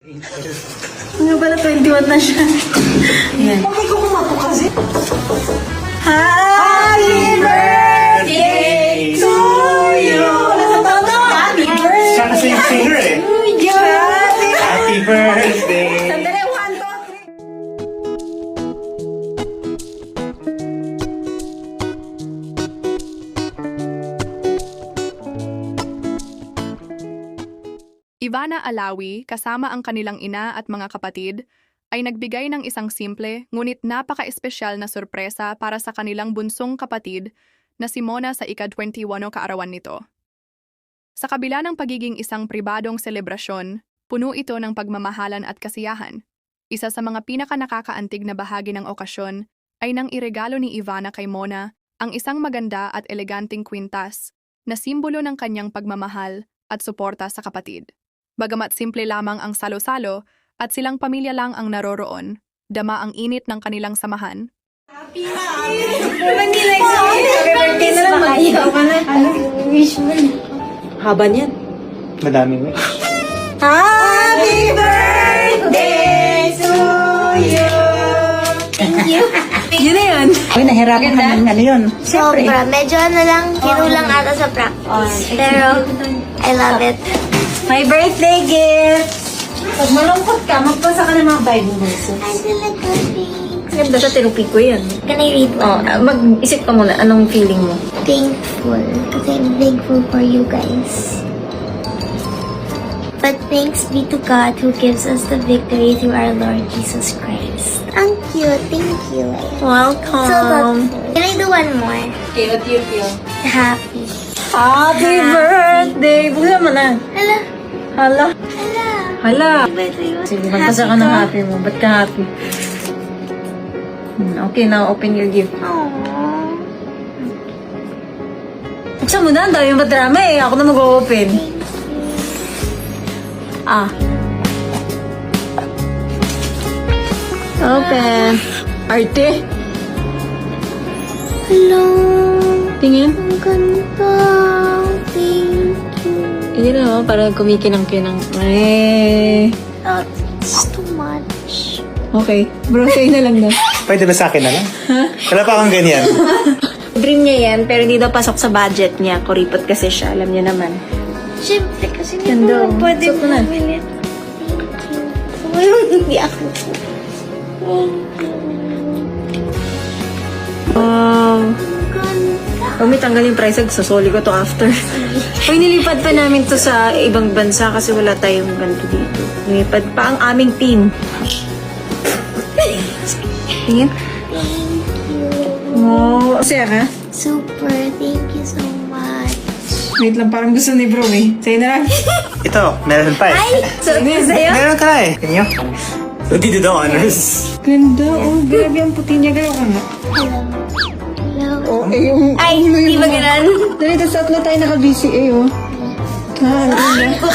Nga pala, 21 na siya. Ayan. Bakit ko kumato kasi? Happy birthday to you! Happy birthday! Siya kasi yung singer eh. Happy birthday! Sandali, 1, 2, 3. Ivana Alawi, kasama ang kanilang ina at mga kapatid, ay nagbigay ng isang simple ngunit napaka-espesyal na sorpresa para sa kanilang bunsong kapatid na si Mona sa ika-21 kaarawan nito. Sa kabila ng pagiging isang pribadong selebrasyon, puno ito ng pagmamahalan at kasiyahan. Isa sa mga pinaka-nakakaantig na bahagi ng okasyon ay nang iregalo ni Ivana kay Mona ang isang maganda at eleganteng kwintas na simbolo ng kanyang pagmamahal at suporta sa kapatid. Bagamat simple lamang ang salo-salo at silang pamilya lang ang naroroon, dama ang init ng kanilang samahan. Happy birthday na lang, mag-ikaw ka na. Wish mo na. Haba niyan. Madaming wish. Happy birthday to you! Thank you. Yun na yun. Uy, nahirapan ka ng ano yun. Sobra. Medyo ano lang, kinulang ata sa practice. Pero, I love it. My birthday gift! Pag malungkot ka, magbasa ka ng mga Bible verses. I feel like happy. Ganda sa tinupin ko yan. Can I read one? Mag-isip ka muna, anong feeling mo? Thankful. Because I'm thankful for you guys. But thanks be to God who gives us the victory through our Lord Jesus Christ. Thank you. Thank you. Welcome! So thoughtful. Can I do one more? Okay, what do you feel? Happy. Happy birthday! Buksan mo na. Hala. Hala. Hala. Hala. Birthday mo. Sige, magbasa ka ng happy mo. Ba't ka happy? Okay, now open your gift. Aww. Buksan mo na, ang dami yung drama eh. Ako na mag-open. Open. Arte. Hello. Tingin. Ang ganda. Thank you. Hindi na, parang kumikinang-kinang. That's too much. Okay. Bro, sa'yo na lang na. Pwede ba sa akin na lang? Wala pa akong ganyan. Dream niya yan, pero hindi daw pasok sa budget niya. Kuripot kasi siya, alam niya naman. Siyempre, kasi hindi Ganda. mo pwede Suot mo na. bumili. Thank you. Hindi ako. Wow. Ganda. Huwag may tanggal yung price tag, sasoli ko to after. Uy, nilipad pa namin to sa ibang bansa kasi wala tayong ganito dito. Nilipad pa ang aming team. Tingin? Thank you. Oh, masaya ka? Super. Thank you so much. Wait lang, parang gusto ni bro eh. Sa'yo na lang. Ito, meron pa eh. Ay! So, sa'yo? Meron ka na eh. Kanyo? So, dito daw honors. Ganda, oh. Grabe ang puti niya. Gano'n ka nga. Hello. Hello. Oh, eh yung... Ay, di ba ganun? Dali, tas tatlo tayo naka-BCA, oh. Ah, ano ba?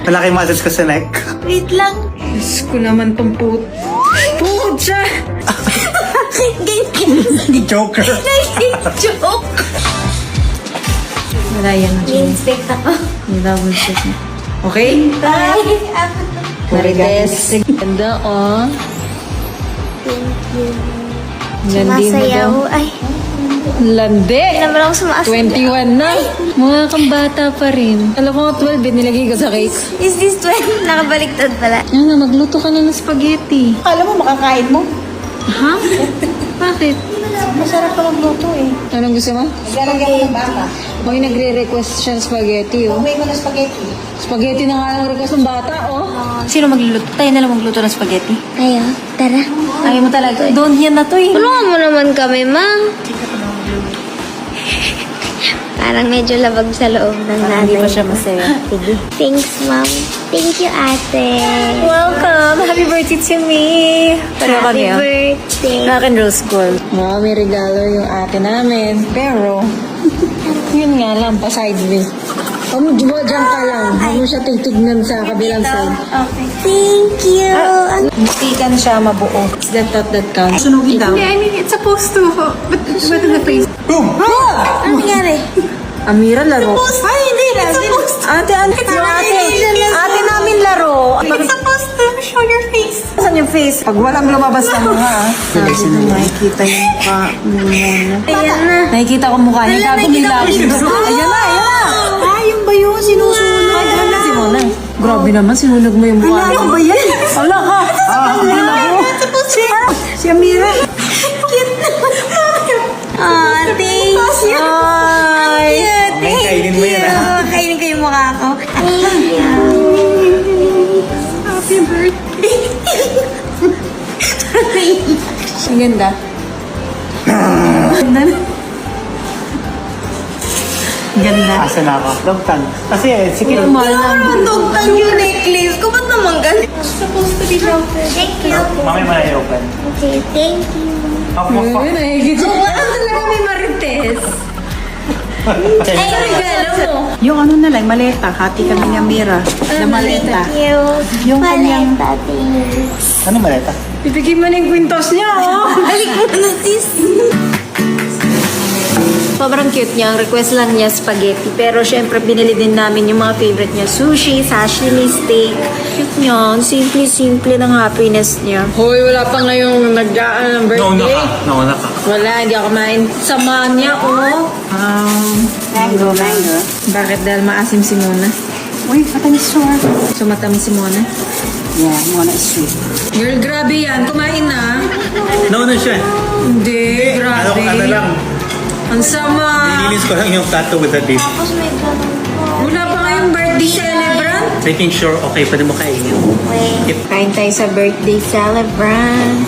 Malaki muscles ko sa neck. Wait lang. Diyos ko naman tong Puhod siya! Ganyan. Joker. Joke. Wala yan. Ni-inspect ako. May double check na. Okay? Bye. Marites. Ganda, oh. Thank you. Landi mo daw. Masayaw. Ay, Landi! hindi naman ako sumasayaw. 21 na. Mga kang bata pa rin. Alam ko, 12 din nilagay ko sa cake. Is this 12? Nakabaliktad pala. Ano, magluto ka na ng spaghetti. Alam mo, makakain mo. Ha? Bakit? Masarap ka magluto eh. Anong gusto mo? Lalagyan mo ng bata. May nagre-request siya ng spaghetti, oh. May mga spaghetti. Spaghetti na nga ang request ng bata, oh. Sino magluluto? Tayo na lang magluto ng spaghetti. Ayaw. Tara. Ayaw mo talaga. Doon yan na to, eh. Tulungan mo naman kami, ma. Parang medyo labag sa loob ng nanay. Hindi pa siya masaya. Sige. Thanks, ma'am. Thank you, ate. Welcome! Happy birthday to me! Pareho kami, Happy oh. birthday. Rock and roll school. Oo, may regalo yung ate namin. Pero, yun nga lang, pa-sideway. Dyan ka lang. Huwag mo siya titignan sa kabilang side. Okay. Thank you. Mustikan siya mabuo. It's the thought that counts. Sunugin daw. I mean, it's supposed to. But in the face. Boom! Ano nangyari? Amira, laro. Ay, hindi na. Ate, yung ate namin laro. It's supposed to. Show your face. Saan yung face? Pag walang lumabas na mukha, ah. Makikita yung mukha mo muna. Ayan na. Nakikita ko mukha niya, gago may lapis. Ayan na, ayan na. Ah, yung ba yun? Sinusunod. Ay, alam na si Mona. Grabe naman, sinunog mo yung mukha Ano niya. ba yan? Wala ka. Si Amira. Ah, thanks you. Ay. Okay, kainin mo yan, ha? Kainin ko yung mukha ko. Happy birthday. Ang ganda. Ganda. Asa na ako? Dogtan. Kasi, sige. Tugtang yung necklace ko. Ba't naman ganun? Supposed to be broken. Thank you. Mamaya mo na i-open. Okay, thank you. Hop, hop, hop. Ayun, nahigit siya. Ano talaga may marites? Ay, regalo mo. Yung ano na lang, maleta. Hati kami ni Amira. Na maleta. Thank you. Yung kanyang- Maleta, thanks. Ano maleta? Pipigin mo na yung kwintos niya, oh. Balik mo na, sis. Sobrang cute niya. Ang request lang niya spaghetti. Pero syempre, binili din namin yung mga favorite niya. Sushi, sashimi, steak. Cute niya. Simple-simple ng happiness niya. Hoy, wala pa ngayong nag-aan ng birthday. Nauna ka. Wala, hindi ako kumain. Sama niya, oh. Mango. Bakit? Dahil maasim si Mona. Uy, matamis siya. Sumatamis si Mona. Yeah, muna is sweet. Girl, grabe yan. Kumain na. Nauna siya. Hindi, grabe. Ano lang. Ang sama. Nilinis ko lang yung plato with the beef. Tapos may ganun po. Wala pa ngayong birthday celebrant. Making sure, okay, pwede mo kainin. Wait. Kain tayo sa birthday celebrant.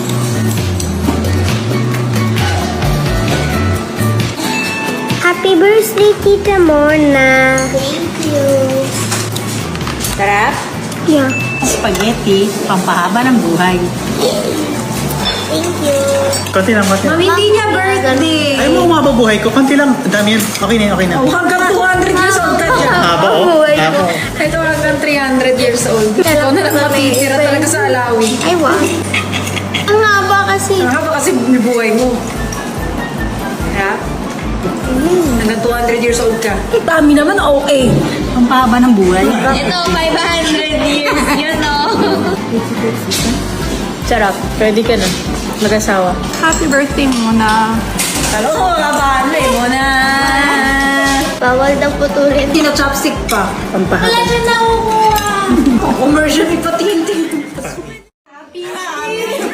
Happy birthday, Tita Mona. Thank you. Sarap? Yeah. Spaghetti, pampahaba ng buhay. Thank you. Konti lang, konti lang. Mami, hindi niya birthday. Ay mo, mababuhay ko. Konti lang. Dami yan. Okay na yan, okay na. Oh, hanggang 200 years old ka dyan. Haba, oh. Haba, oh. Ito hanggang 300 years old. Ikaw na lang matitira talaga sa Alawi. Ay, wow. Ang haba kasi. Ang haba kasi buhay mo. Ha? Hanggang 200 years old ka. Dami naman, okay. Pampahaba ng buhay. Ito, 500 years. Yun, no? Sarap. Ready ka na. Mag-asawa. Happy birthday muna. Oo, laban eh. Muna. Bawal daw putulin. Tina-chopstick pa. Wala na nakukuha. Commercial, ipatingin-tingin.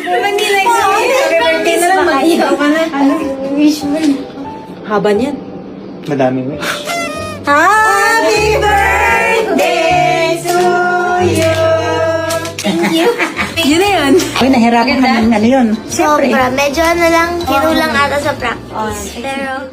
Hindi like so. Happy birthday na lang. Ayaw ka na. Wish mo na. Haba niyan. Madami mo. Happy birthday to you! Thank you. Yun na yun. Uy, nahirapan kami ng ano yun. Sobra. Medyo ano lang, kinulang ata sa practice. Pero,